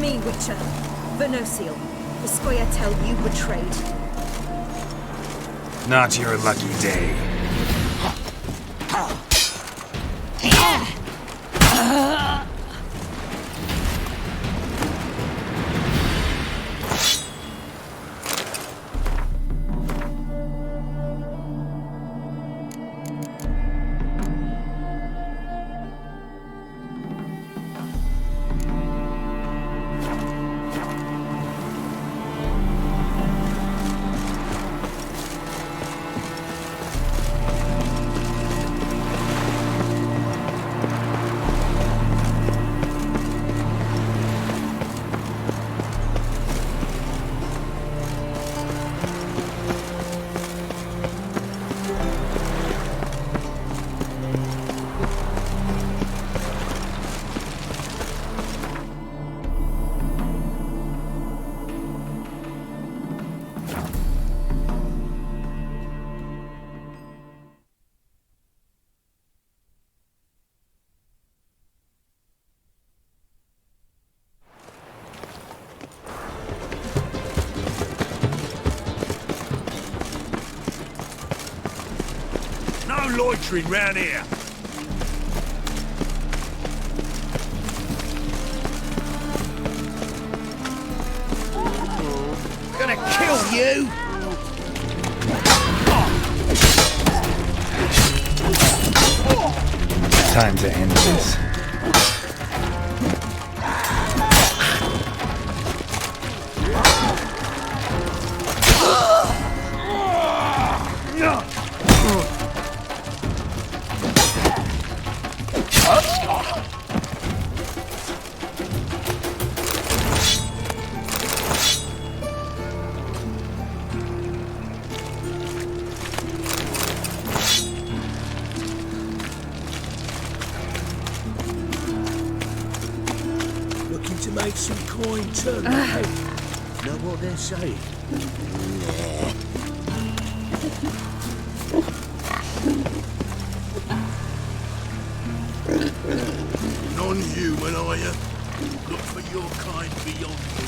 me, Witcher. Venosiel. The Scoia'tael you betrayed. Not your lucky day. No loitering round here. Gonna kill you! Time to end this. Looking to make some coin turn. Know what they're saying? Non-human, are you? Look for your kind beyond the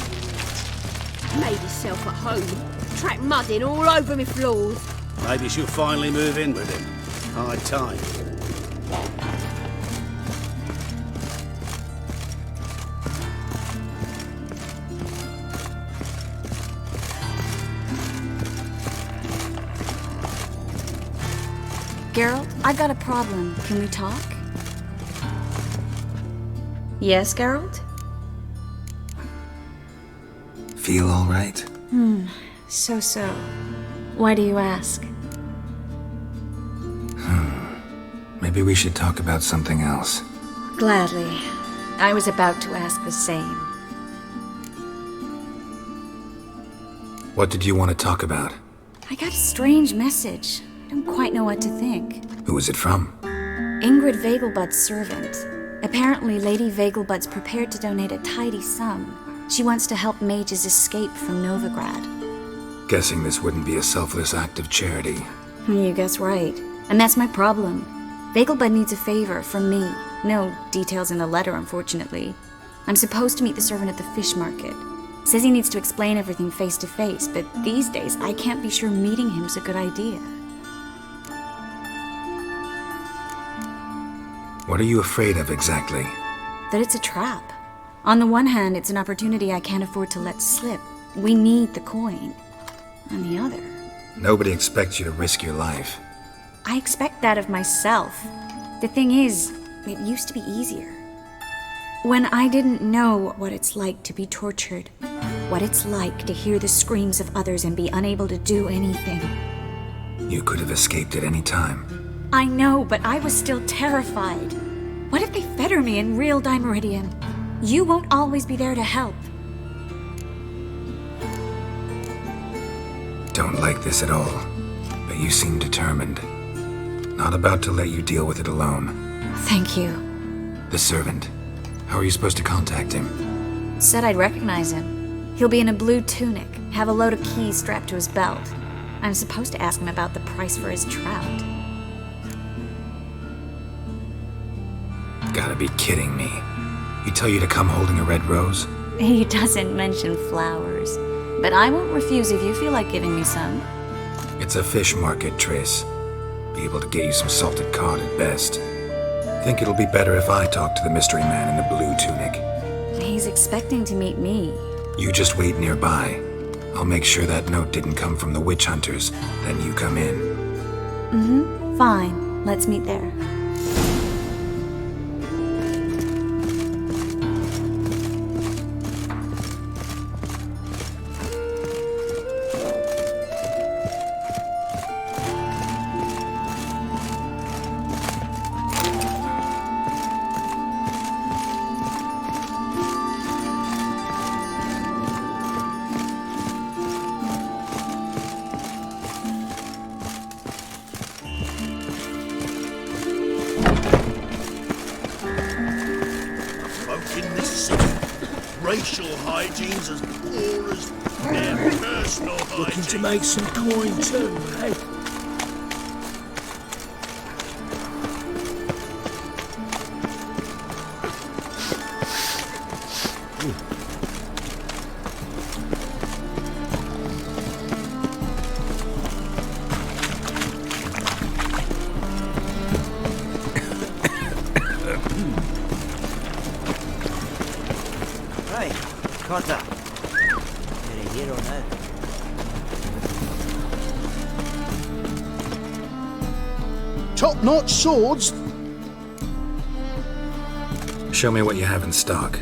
wall. Made yourself at home. Track mudding all over me floors. Maybe she'll finally move in with him. High time. Geralt, I got a problem. Can we talk? Yes, Geralt? Feel all right? So. Why do you ask? Maybe we should talk about something else. Gladly. I was about to ask the same. What did you want to talk about? I got a strange message. I don't quite know what to think. Who was it from? Ingrid Vegelbud's servant. Apparently, Lady Vegelbud's prepared to donate a tidy sum. She wants to help mages escape from Novigrad. Guessing this wouldn't be a selfless act of charity. You guess right. And that's my problem. Vegelbud needs a favor from me. No details in the letter, unfortunately. I'm supposed to meet the servant at the fish market. Says he needs to explain everything face to face, but these days I can't be sure meeting him's a good idea. What are you afraid of exactly? That it's a trap. On the one hand, it's an opportunity I can't afford to let slip. We need the coin. On the other... Nobody expects you to risk your life. I expect that of myself. The thing is, it used to be easier. When I didn't know what it's like to be tortured, what it's like to hear the screams of others and be unable to do anything. You could have escaped at any time. I know, but I was still terrified. What if they fetter me in real Dimeridium? You won't always be there to help. Don't like this at all, but you seem determined. Not about to let you deal with it alone. Thank you. The servant. How are you supposed to contact him? Said I'd recognize him. He'll be in a blue tunic, have a load of keys strapped to his belt. I'm supposed to ask him about the price for his trout. Gotta be kidding me. He tell you to come holding a red rose? He doesn't mention flowers, but I won't refuse if you feel like giving me some. It's a fish market, Triss. Be able to get you some salted cod at best. Think it'll be better if I talk to the mystery man in the blue tunic. He's expecting to meet me. You just wait nearby. I'll make sure that note didn't come from the witch hunters, then you come in. Fine, let's meet there. Folk in this city, racial hygiene's as poor as their personal hygiene. Looking to make some coin too, eh? Hey, Cotta. You're here or no? Top-notch swords? Show me what you have in stock.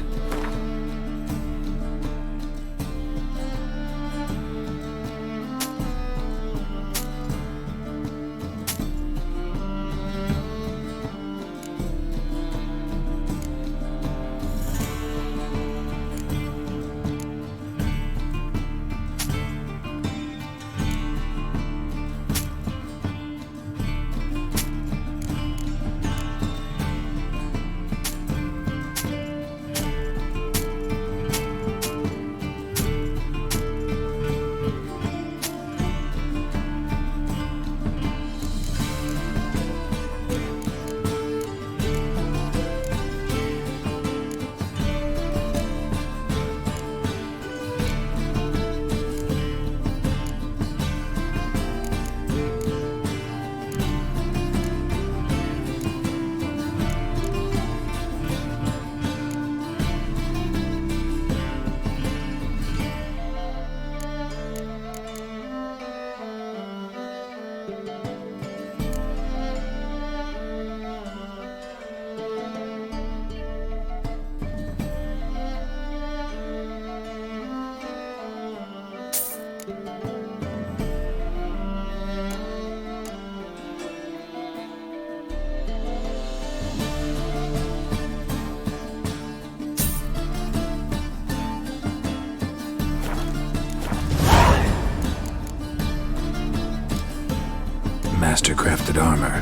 Master-crafted armor.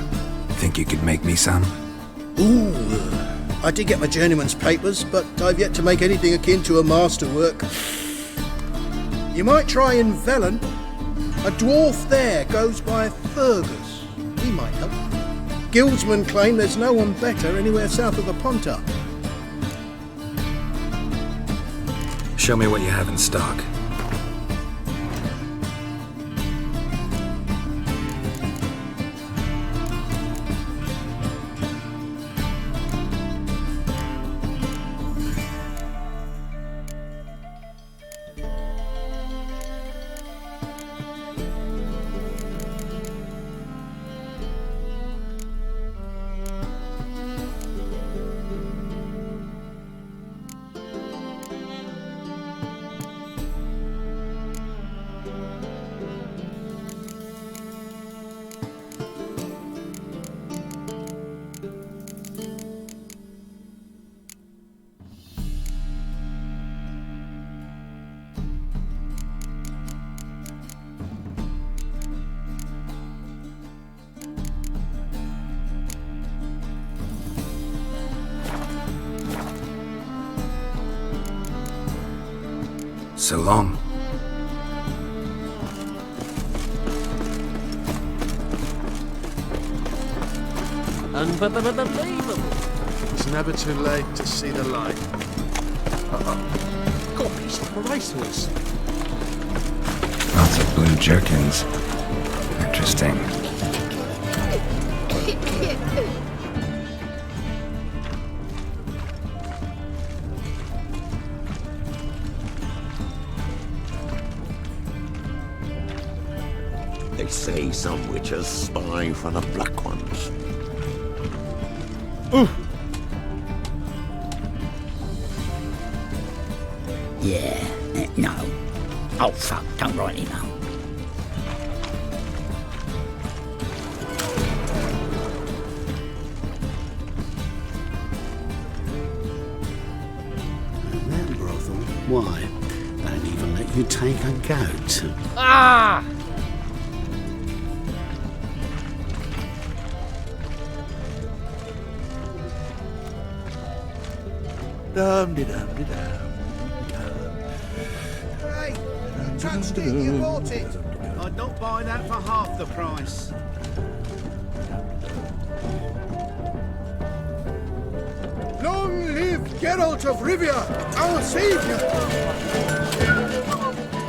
Think you could make me some? Ooh, I did get my journeyman's papers, but I've yet to make anything akin to a masterwork. You might try in Velen. A dwarf there goes by Fergus. He might help. Guildsmen claim there's no one better anywhere south of the Pontar. Show me what you have in stock. So long. Unbelievable. It's never too late to see the light. got a piece of racehorse. Lots of blue jerkins. Interesting. They say some witches spy for the black ones. Yeah, no. Oh, fuck, don't rightly know. And that brothel, why? They don't even let you take a goat. Hey, Transtick, you bought it. I'd not buy that for half the price. Long live Geralt of Rivia, our savior!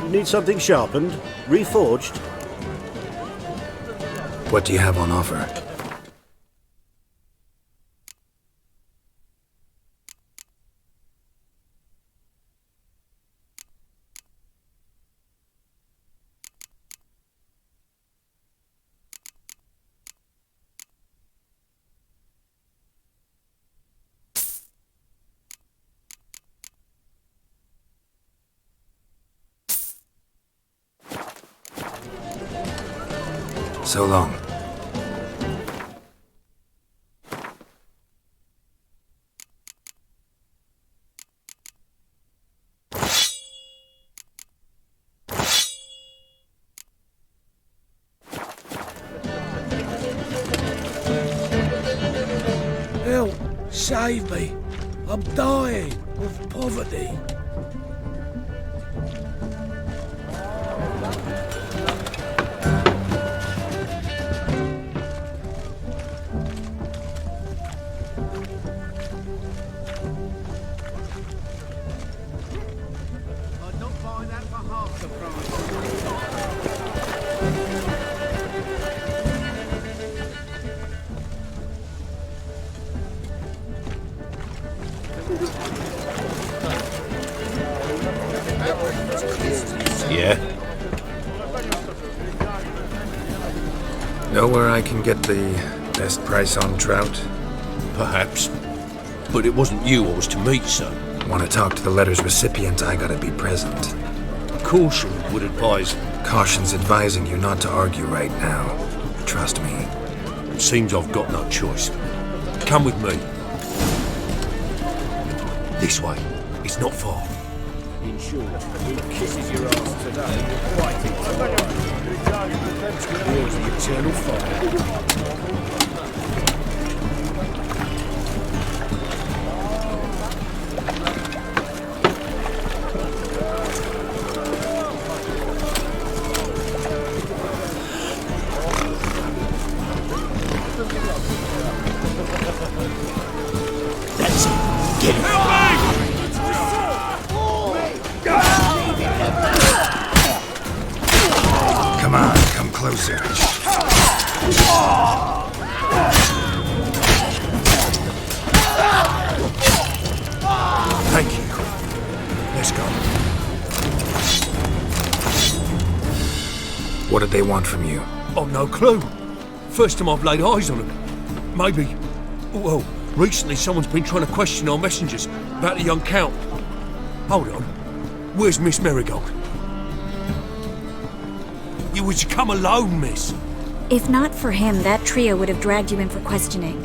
You need something sharpened? Reforged? What do you have on offer? So long. Help! Save me! I'm dying of poverty. I'd not buy that for half the price. Yeah? Know where I can get the best price on trout? Perhaps. But it wasn't you I was to meet, sir. Want to talk to the letter's recipient, I gotta be present. Caution would advise. Caution's advising you not to argue right now. Trust me. It seems I've got no choice. Come with me. This way. It's not far. In short, who kisses your ass today, fighting tomorrow. War's the eternal fire. That's it. Get it. Come on, come closer. Thank you. Let's go. What did they want from you? I've no clue. First time I've laid eyes on them. Maybe. Well, recently someone's been trying to question our messengers about the young Count. Hold on. Where's Miss Marigold? You was to come alone, miss. If not for him, that trio would have dragged you in for questioning.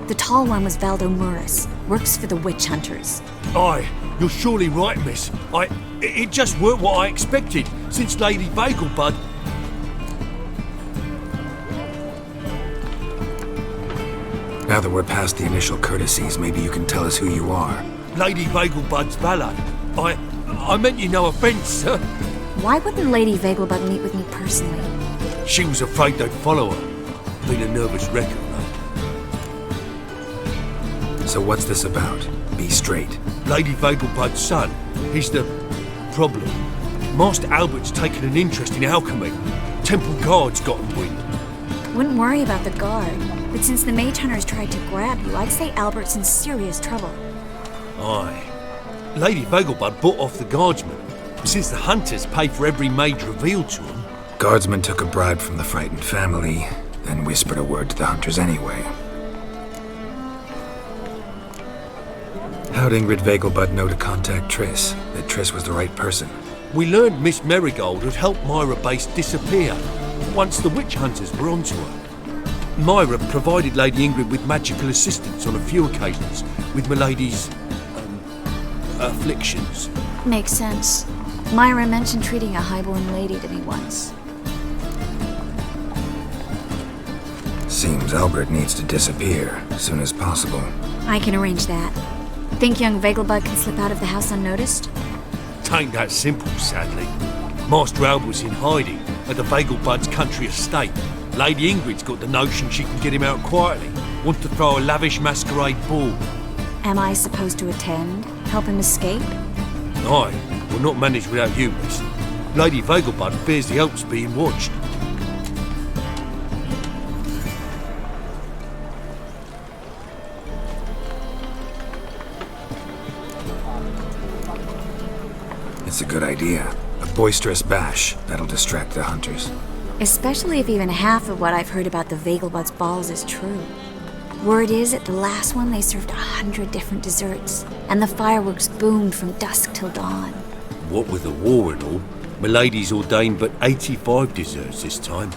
The tall one was Valdo Murris, works for the witch hunters. Aye, you're surely right, miss. It just weren't what I expected, since Lady Bagelbud. Now that we're past the initial courtesies, maybe you can tell us who you are. Lady Bagelbud's valet. I meant you no offence, sir. Why wouldn't Lady Vegelbud meet with me personally? She was afraid they'd follow her. Been a nervous wreck of late. So what's this about? Be straight. Lady Vegelbud's son. He's the problem. Master Albert's taken an interest in alchemy. Temple guards got him wind. Wouldn't worry about the guard, but since the mage hunters tried to grab you, I'd say Albert's in serious trouble. Aye. Lady Vegelbud bought off the guardsmen, since the hunters pay for every mage revealed to them. Guardsmen took a bribe from the frightened family, then whispered a word to the hunters anyway. How'd Ingrid Vegelbud know to contact Triss? That Triss was the right person? We learned Miss Marigold had helped Myra Base disappear once the witch hunters were onto her. Myra provided Lady Ingrid with magical assistance on a few occasions with Milady's afflictions. Makes sense. Myra mentioned treating a highborn lady to me once. Seems Albert needs to disappear as soon as possible. I can arrange that. Think young Vegelbud can slip out of the house unnoticed? Tain't that simple, sadly. Master Albert's in hiding at the Vegelbud's country estate. Lady Ingrid's got the notion she can get him out quietly. Want to throw a lavish masquerade ball. Am I supposed to attend? Help him escape? Aye, will not manage without you, miss. Lady Vegelbud fears the help's being watched. It's a good idea. A boisterous bash. That'll distract the hunters. Especially if even half of what I've heard about the Vegelbud's balls is true. Word is, at the last one they served 100 different desserts, and the fireworks boomed from dusk till dawn. What with the war and all, Milady's ordained but 85 desserts this time.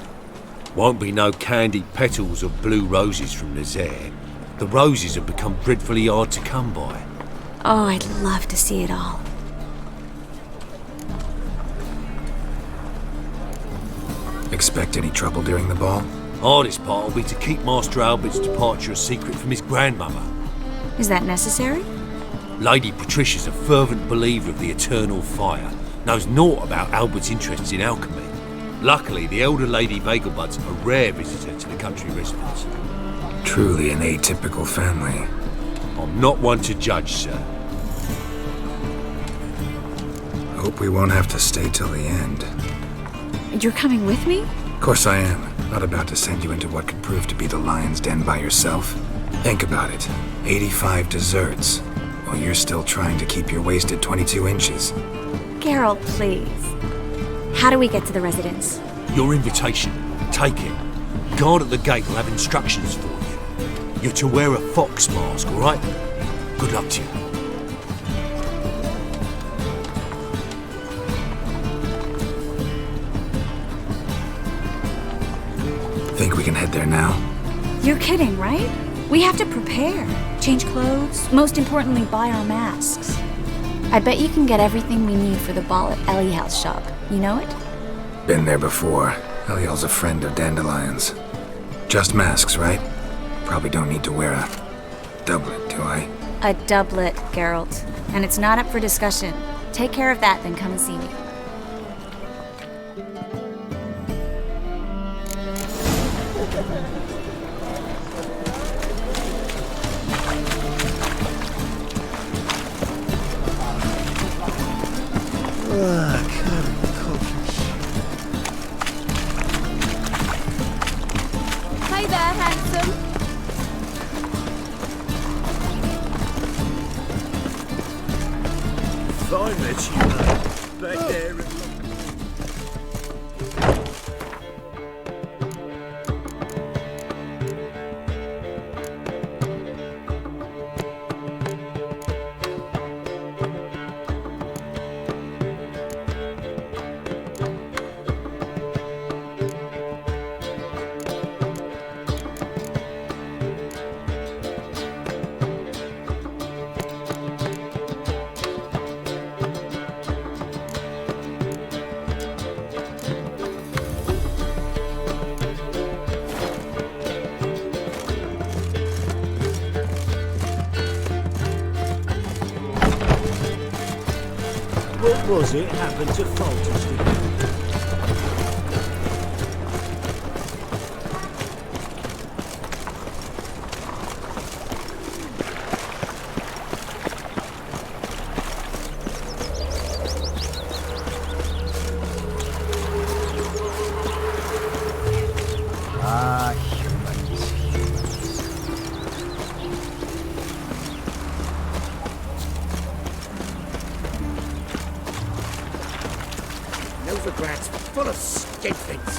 Won't be no candied petals or blue roses from Nazaire. The roses have become dreadfully hard to come by. Oh, I'd love to see it all. Expect any trouble during the ball? Hardest part will be to keep Master Albert's departure a secret from his grandmother. Is that necessary? Lady Patricia's a fervent believer of the eternal fire, knows naught about Albert's interests in alchemy. Luckily, the elder Lady Vegelbud's a rare visitor to the country residence. Truly an atypical family. I'm not one to judge, sir. Hope we won't have to stay till the end. You're coming with me? Of course I am. Not about to send you into what could prove to be the lion's den by yourself. Think about it. 85 desserts, while you're still trying to keep your waist at 22 inches. Geralt, please. How do we get to the residence? Your invitation. Take it. Guard at the gate will have instructions for you. You're to wear a fox mask, all right? Good luck to you. Think we can head there now? You're kidding, right? We have to prepare. Change clothes. Most importantly, buy our masks. I bet you can get everything we need for the ball at Eliel's shop. You know it? Been there before. Eliel's a friend of Dandelion's. Just masks, right? Probably don't need to wear a doublet, do I? A doublet, Geralt. And it's not up for discussion. Take care of that, then come and see me. Hey there, handsome. If I met you back there at... What was it happened to Falterstick? Novigrad's full of skinflints.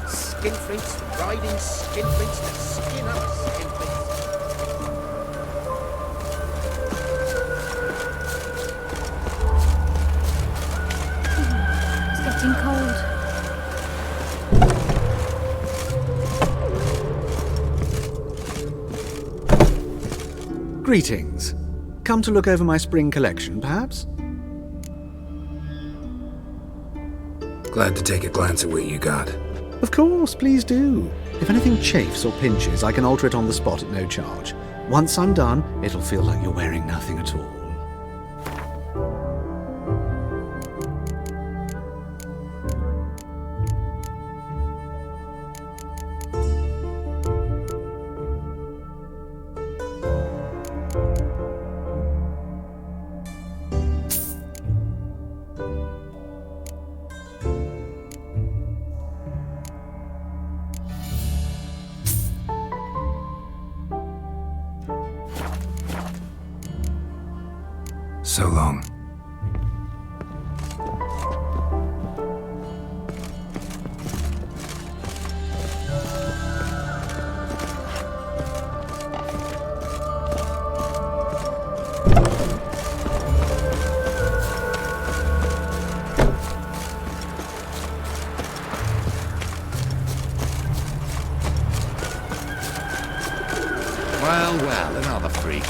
Skinflints riding skinflints to skin up skinflints. It's getting cold. Greetings. Come to look over my spring collection, perhaps? Glad to take a glance at what you got. Of course, please do. If anything chafes or pinches, I can alter it on the spot at no charge. Once I'm done, it'll feel like you're wearing nothing at all. So long. Well, another freak.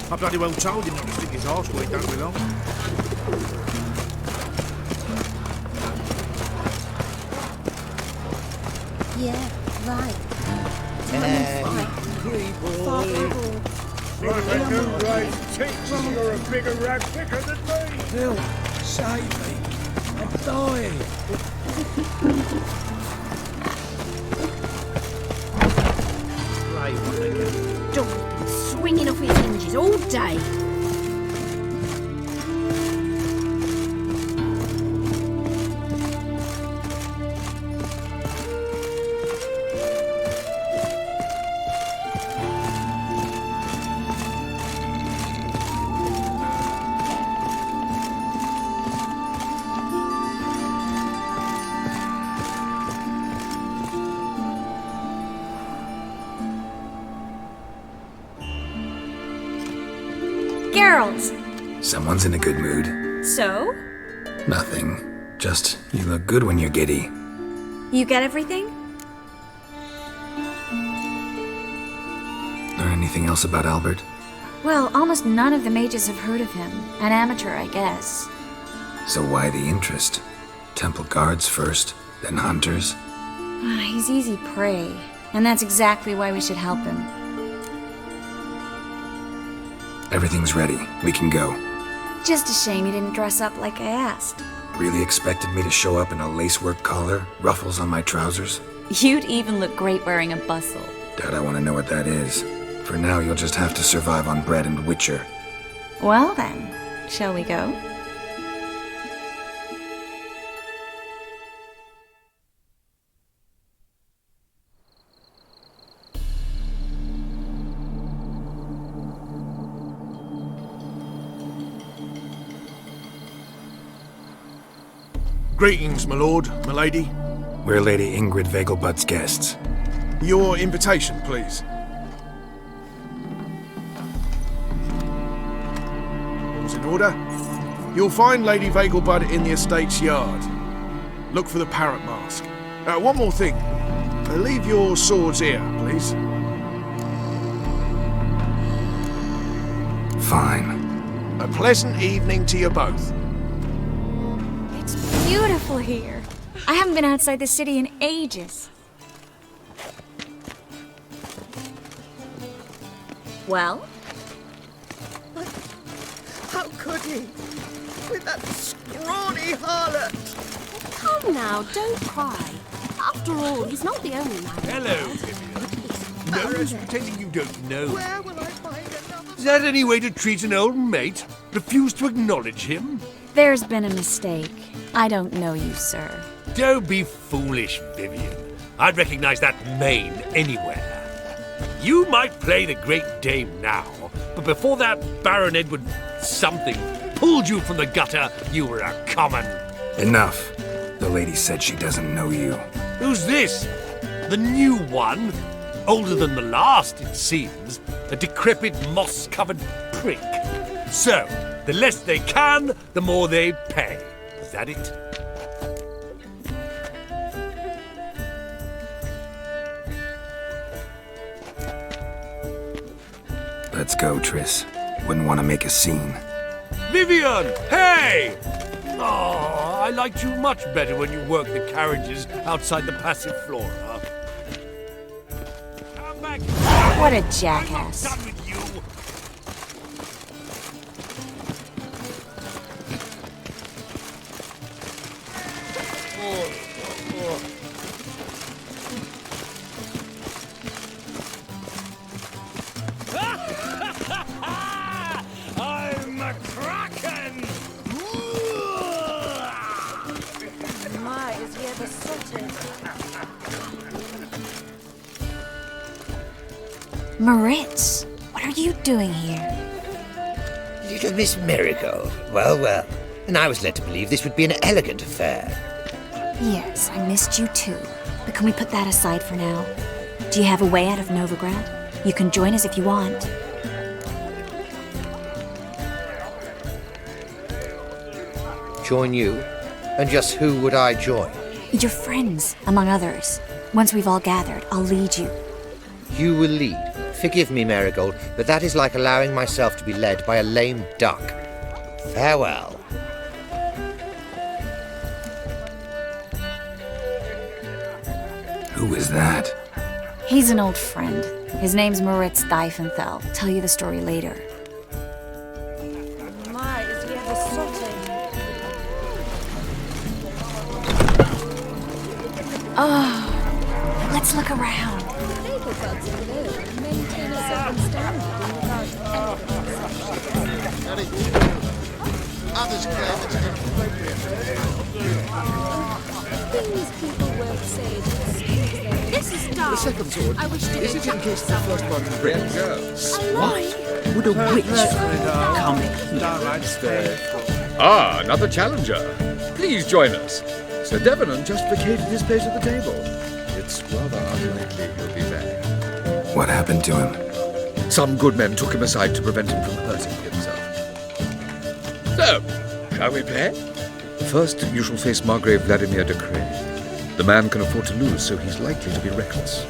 I bloody well told him not to stick his arse where he don't belong. Yeah, right. You're a bigger rat picker than me. Phil, save me. I'm dying. Grey one again. Dog's been swinging off his hinges all day. Girls! Someone's in a good mood. So? Nothing. Just, you look good when you're giddy. You get everything? Learn anything else about Albert? Well, almost none of the mages have heard of him. An amateur, I guess. So why the interest? Temple guards first, then hunters? He's easy prey, and that's exactly why we should help him. Everything's ready. We can go. Just a shame he didn't dress up like I asked. Really expected me to show up in a lacework collar, ruffles on my trousers? You'd even look great wearing a bustle. Doubt I want to know what that is. For now, you'll just have to survive on bread and witcher. Well then, shall we go? Greetings, my lord, my lady. We're Lady Ingrid Vegelbud's guests. Your invitation, please. All's in order. You'll find Lady Vegelbud in the estate's yard. Look for the parrot mask. One more thing. Leave your swords here, please. Fine. A pleasant evening to you both. It's beautiful here. I haven't been outside the city in ages. Well? How could he? With that scrawny harlot! Come now, don't cry. After all, he's not the only man. Hello, Vivian. No use pretending you don't know. Where will I find another Is that any way to treat an old mate? Refuse to acknowledge him? There's been a mistake. I don't know you, sir. Don't be foolish, Vivian. I'd recognize that mane anywhere. You might play the Great Dame now, but before that Baron Edward something pulled you from the gutter, you were a common. Enough. The lady said she doesn't know you. Who's this? The new one? Older than the last, it seems. A decrepit, moss-covered prick. So, the less they can, the more they pay. Is that it? Let's go, Triss. Wouldn't want to make a scene. Vivian! Hey! Oh, I liked you much better when you worked the carriages outside the passive flora. Come back! What a jackass. I'm not done with you! I'm a kraken! My, is he ever sorted? Moritz, what are you doing here? Little Miss Marigold. Well, well. And I was led to believe this would be an elegant affair. Yes, I missed you too. But can we put that aside for now? Do you have a way out of Novigrad? You can join us if you want. Join you? And just who would I join? Your friends, among others. Once we've all gathered, I'll lead you. You will lead. Forgive me, Marigold, but that is like allowing myself to be led by a lame duck. Farewell. Who is that? He's an old friend. His name's Moritz Diefenthal. Tell you the story later. My, is he ever sorted? Oh, let's look around. Fatal buds of blue maintain a certain standard in regard to Others claim it's inappropriate. things people won't say to excuse them. This is dark. The second sword. I wish to Is it in case the first one breaks? Why? Would a witch come here? Ah, another challenger. Please join us. Sir Devenant just vacated his place at the table. It's rather unlikely he'll be back. What happened to him? Some good men took him aside to prevent him from hurting himself. So, shall we play? First, you shall face Margrave Vladimir de Cray. The man can afford to lose, so he's likely to be reckless.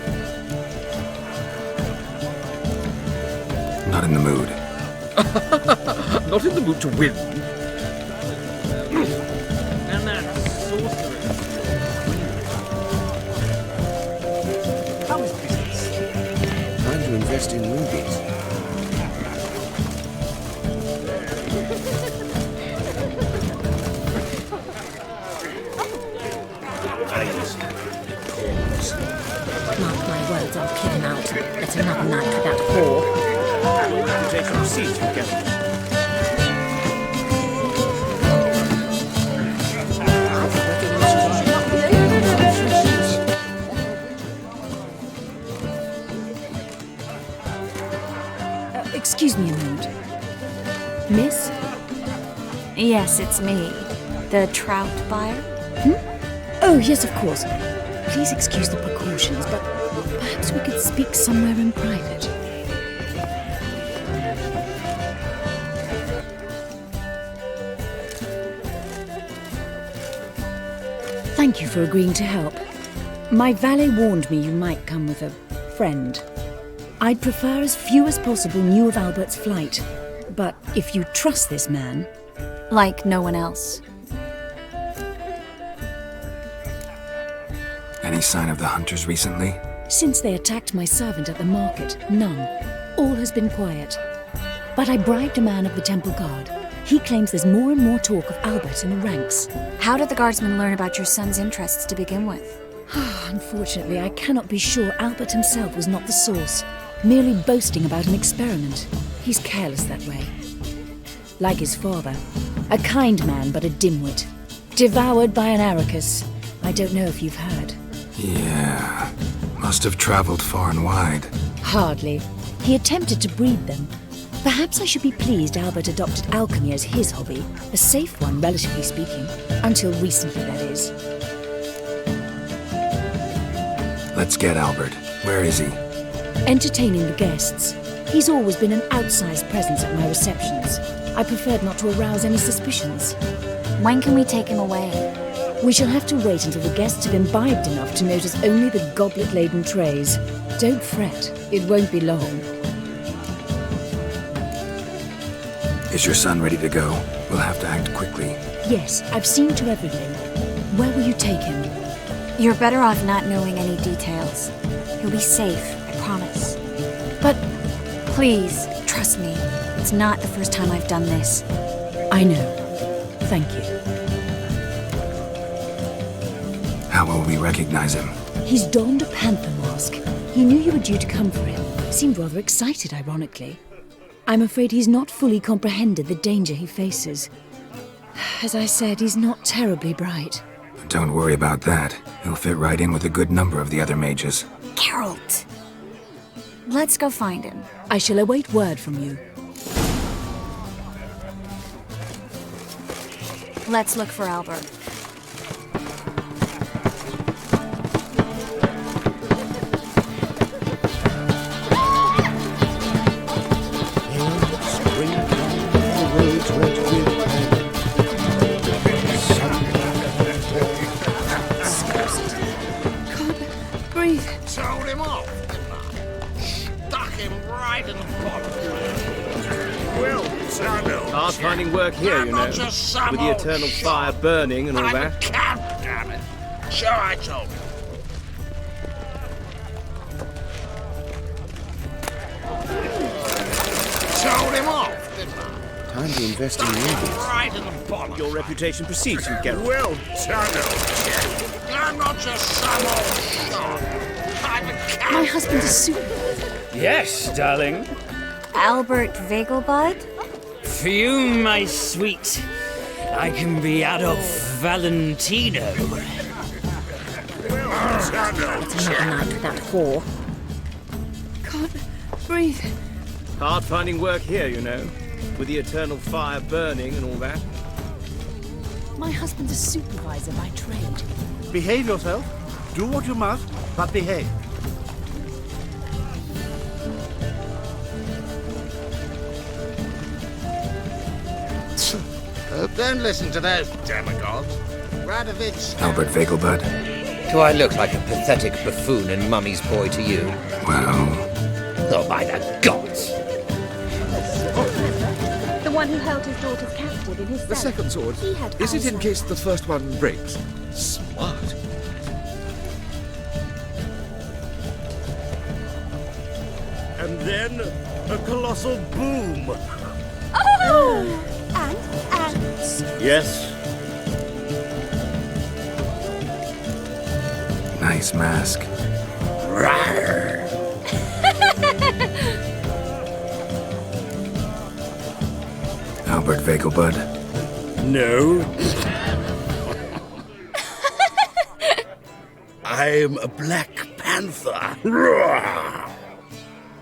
Not in the mood. Not in the mood to win. And that sorcerer. How is business? Time to invest in movies. Mark my words, I'll kick him out. Get another night with that whore. Take some seat together. Excuse me a moment. Miss? Yes, it's me. The trout buyer? Oh, yes, of course. Please excuse the precautions, but perhaps we could speak somewhere in private. Thank you for agreeing to help. My valet warned me you might come with a friend. I'd prefer as few as possible knew of Albert's flight, but if you trust this man... Like no one else. Any sign of the hunters recently? Since they attacked my servant at the market, none. All has been quiet. But I bribed a man of the Temple Guard. He claims there's more and more talk of Albert in the ranks. How did the guardsmen learn about your son's interests to begin with? Unfortunately, I cannot be sure Albert himself was not the source, merely boasting about an experiment. He's careless that way. Like his father. A kind man, but a dimwit. Devoured by an Arrakis. I don't know if you've heard. Yeah. Must have traveled far and wide. Hardly. He attempted to breed them. Perhaps I should be pleased Albert adopted alchemy as his hobby. A safe one, relatively speaking. Until recently, that is. Let's get Albert. Where is he? Entertaining the guests. He's always been an outsized presence at my receptions. I preferred not to arouse any suspicions. When can we take him away? We shall have to wait until the guests have imbibed enough to notice only the goblet-laden trays. Don't fret, it won't be long. Is your son ready to go? We'll have to act quickly. Yes, I've seen to everything. Where will you take him? You're better off not knowing any details. He'll be safe, I promise. But... Please, trust me. It's not the first time I've done this. I know. Thank you. How will we recognize him? He's donned a panther mask. He knew you were due to come for him. Seemed rather excited, ironically. I'm afraid he's not fully comprehended the danger he faces. As I said, he's not terribly bright. Don't worry about that. He'll fit right in with a good number of the other mages. Geralt! Let's go find him. I shall await word from you. Let's look for Albert. Told him off, didn't I? Stuck him right in the bottom. Well, Samuel. Hard finding work here, you know. With the eternal fire burning and all that. Camp, damn it. Sure, I told you. Told him off, didn't I? Time to invest in the Indians. Right in the bottom. Your reputation precedes you, Geralt. Well, Samuel. I'm not just some old shot. I'm a cat. My husband is super. Yes, darling. Albert Vegelbud? For you, my sweet, I can be Adolf Valentino. It's another night with that whore. Can't breathe. Hard finding work here, you know. With the eternal fire burning and all that. My husband's a supervisor by trade. Behave yourself. Do what you must, but behave. Don't listen to those demagogues. Radovich. Albert Vegelbud? Do I look like a pathetic buffoon and mummy's boy to you? Well... Oh, by the gods! The one who held his daughter's captive in his cell. The second sword. He had Is it in eyesight. case the first one breaks? Smart. And then a colossal boom. Oh! And... Yes. Nice mask. Rawr. Albert Vegelbud? No. I'm a Black Panther. Roar.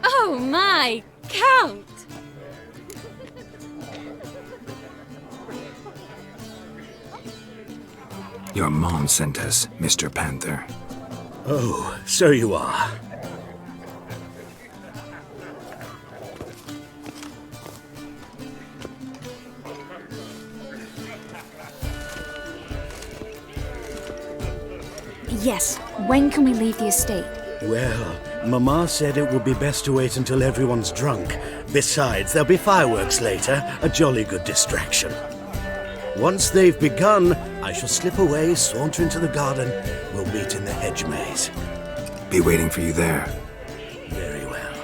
Oh my, Count! Your mom sent us, Mr. Panther. Oh, so you are. Yes, when can we leave the estate? Well, Mama said it would be best to wait until everyone's drunk. Besides, there'll be fireworks later, a jolly good distraction. Once they've begun, I shall slip away, saunter into the garden. We'll meet in the hedge maze. Be waiting for you there. Very well.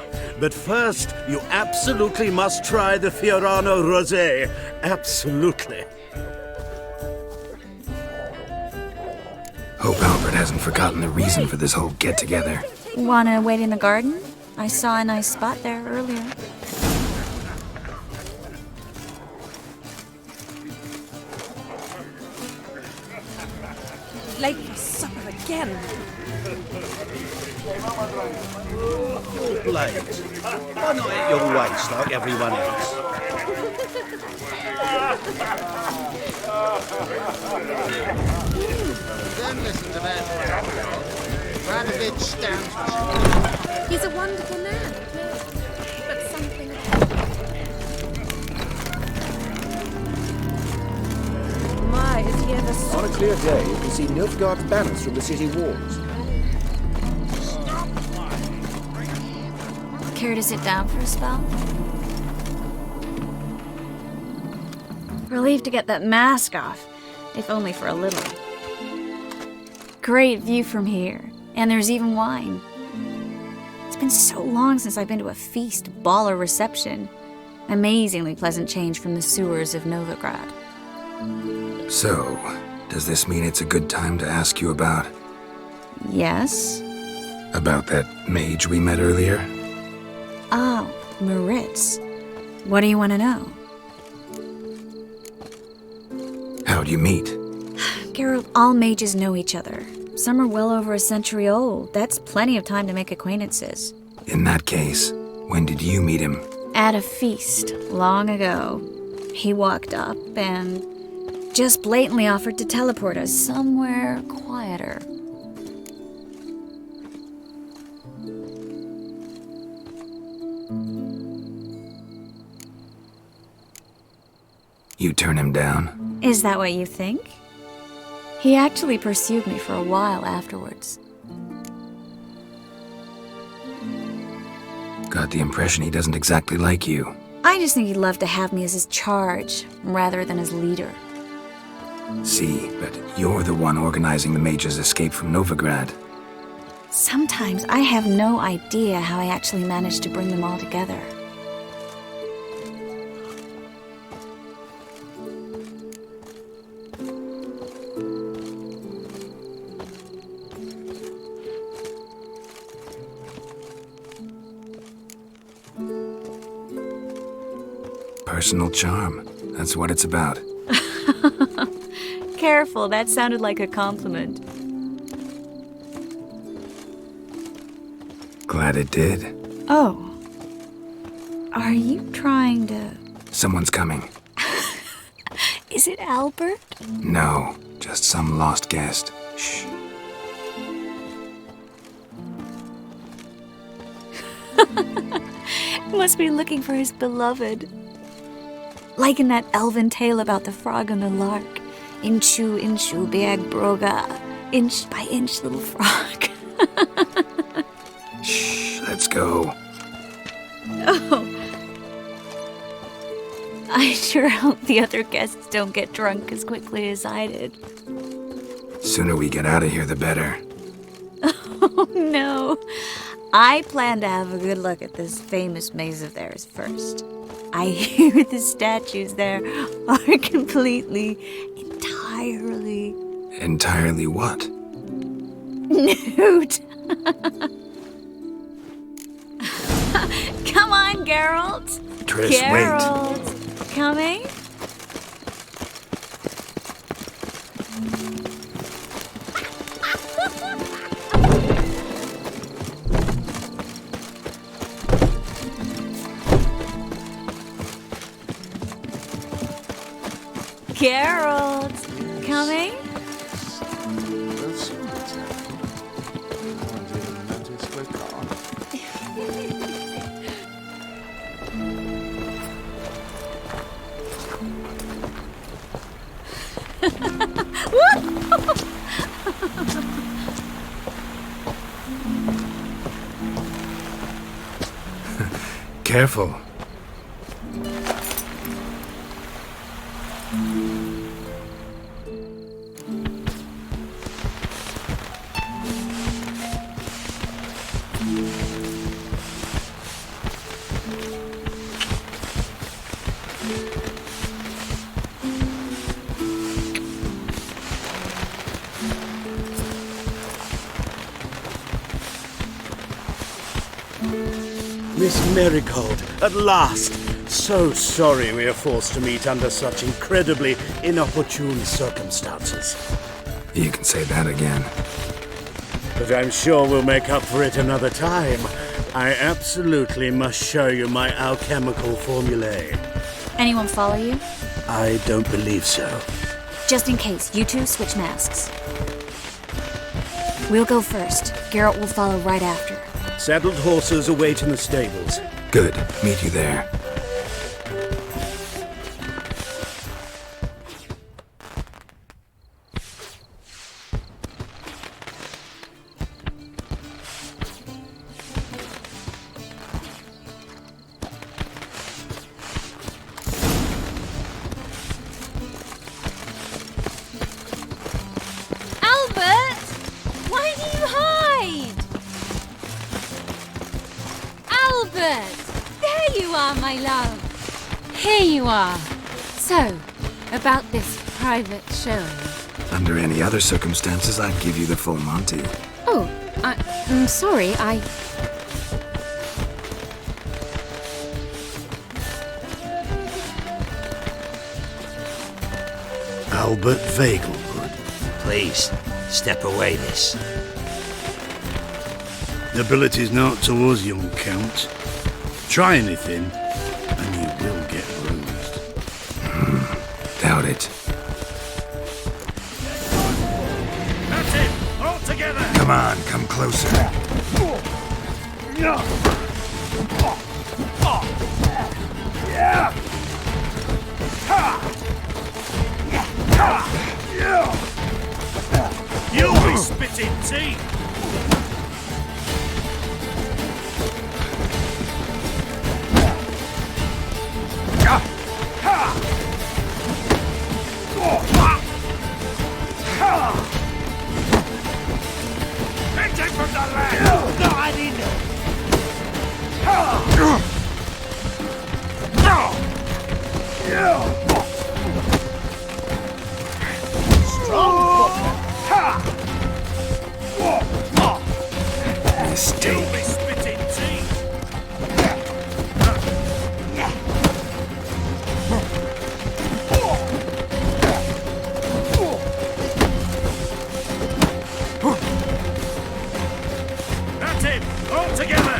But first, you absolutely must try the Fiorano Rosé. Absolutely. Hope Albert hasn't forgotten the reason for this whole get-together. Wanna wait in the garden? I saw a nice spot there earlier. late for supper again. Your blade. Why not at your waist like everyone else? Don't listen to that. Radovich stands for... He's a wonderful man, but something... My, is he ever On a clear day, you can see Nilfgaard's banners from the city walls. Care to sit down for a spell? Relieved to get that mask off, if only for a little. Great view from here, and there's even wine. It's been so long since I've been to a feast, ball, or reception. Amazingly pleasant change from the sewers of Novigrad. So, does this mean it's a good time to ask you about... Yes? About that mage we met earlier? Oh, Moritz. What do you want to know? How'd you meet? Geralt, all mages know each other. Some are well over a century old. That's plenty of time to make acquaintances. In that case, when did you meet him? At a feast, long ago. He walked up and just blatantly offered to teleport us somewhere quieter. You turn him down? Is that what you think? He actually pursued me for a while afterwards. Got the impression he doesn't exactly like you. I just think he'd love to have me as his charge, rather than his leader. See, but you're the one organizing the mage's escape from Novigrad. Sometimes I have no idea how I actually managed to bring them all together. Personal charm. That's what it's about. Careful, that sounded like a compliment. Glad it did. Oh. Are you trying to... Someone's coming. Is it Albert? No, just some lost guest. Shh. Must be looking for his beloved. Like in that elven tale about the frog and the lark. Inchu, inchu, beag broga. Inch by inch, little frog. Shh, let's go. Oh. I sure hope the other guests don't get drunk as quickly as I did. Sooner we get out of here, the better. Oh, no. I plan to have a good look at this famous maze of theirs first. I hear the statues there are completely, entirely... Entirely what? Nude. Come on, Geralt. Triss, Geralt. Wait. Coming? Geralt, coming? We'll soon return. I didn't notice we're gone. Careful. Miss Marigold, at last! So sorry we are forced to meet under such incredibly inopportune circumstances. You can say that again. But I'm sure we'll make up for it another time. I absolutely must show you my alchemical formulae. Anyone follow you? I don't believe so. Just in case, you two switch masks. We'll go first. Garrett will follow right after. Saddled horses await in the stables. Good. Meet you there. My love. Here you are. So, about this private showing. Under any other circumstances, I'd give you the full Monty. Oh, I'm sorry, Albert Vagelwood. Please, step away, miss. Nobility's not towards young Count. Try anything, and you will get bruised. Doubt it. That's it! All together! Come on, come closer. You'll be spitting teeth! From the land! No, I need Mistake. That's it! All together!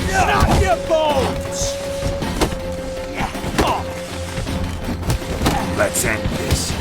Snap your bones! Let's end this.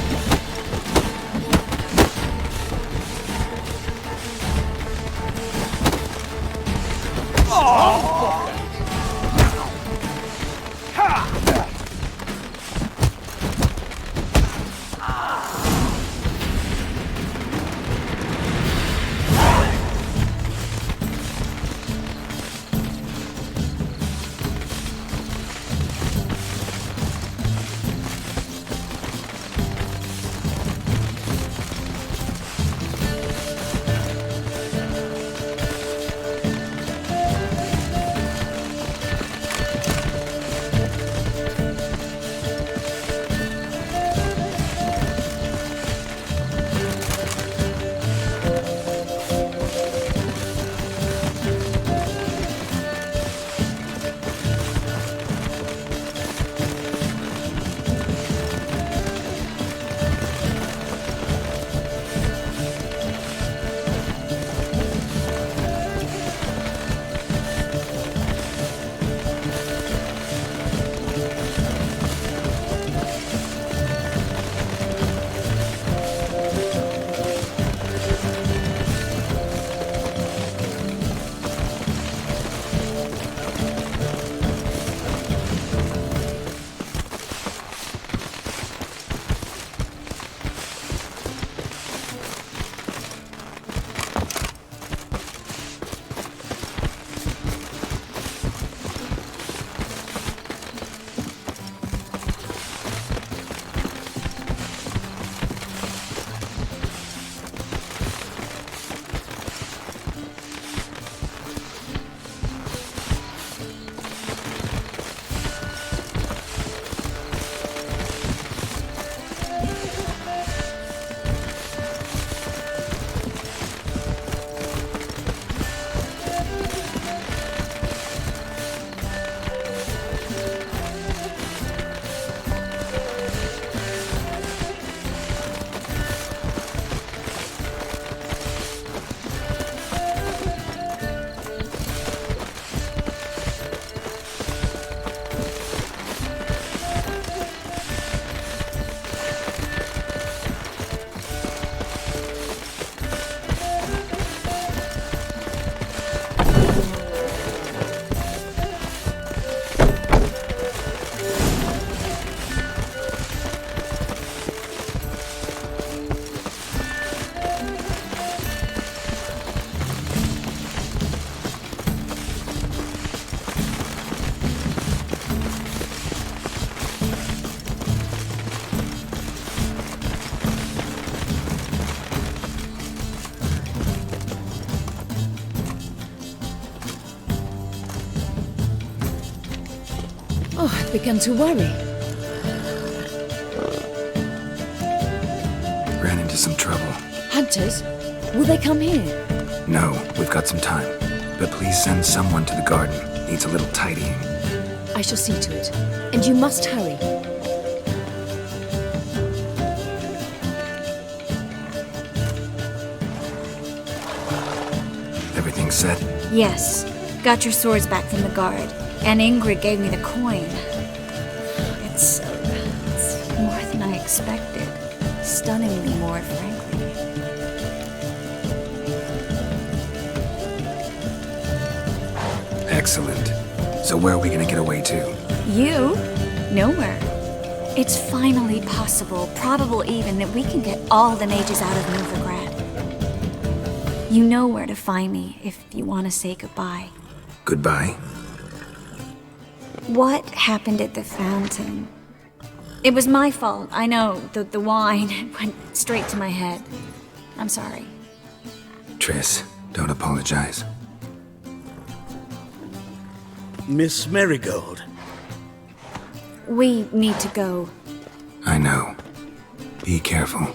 begun to worry. Ran into some trouble. Hunters? Will they come here? No, we've got some time. But please send someone to the garden. Needs a little tidying. I shall see to it. And you must hurry. Everything set? Yes. Got your swords back from the guard. And Ingrid gave me the coin. It's more than I expected. Stunningly more, frankly. Excellent. So where are we gonna get away to? You? Nowhere. It's finally possible, probable even, that we can get all the mages out of Novigrad. You know where to find me if you want to say goodbye. Goodbye? What happened at the fountain? It was my fault, I know. The wine went straight to my head. I'm sorry. Triss, don't apologize. Miss Marigold. We need to go. I know. Be careful.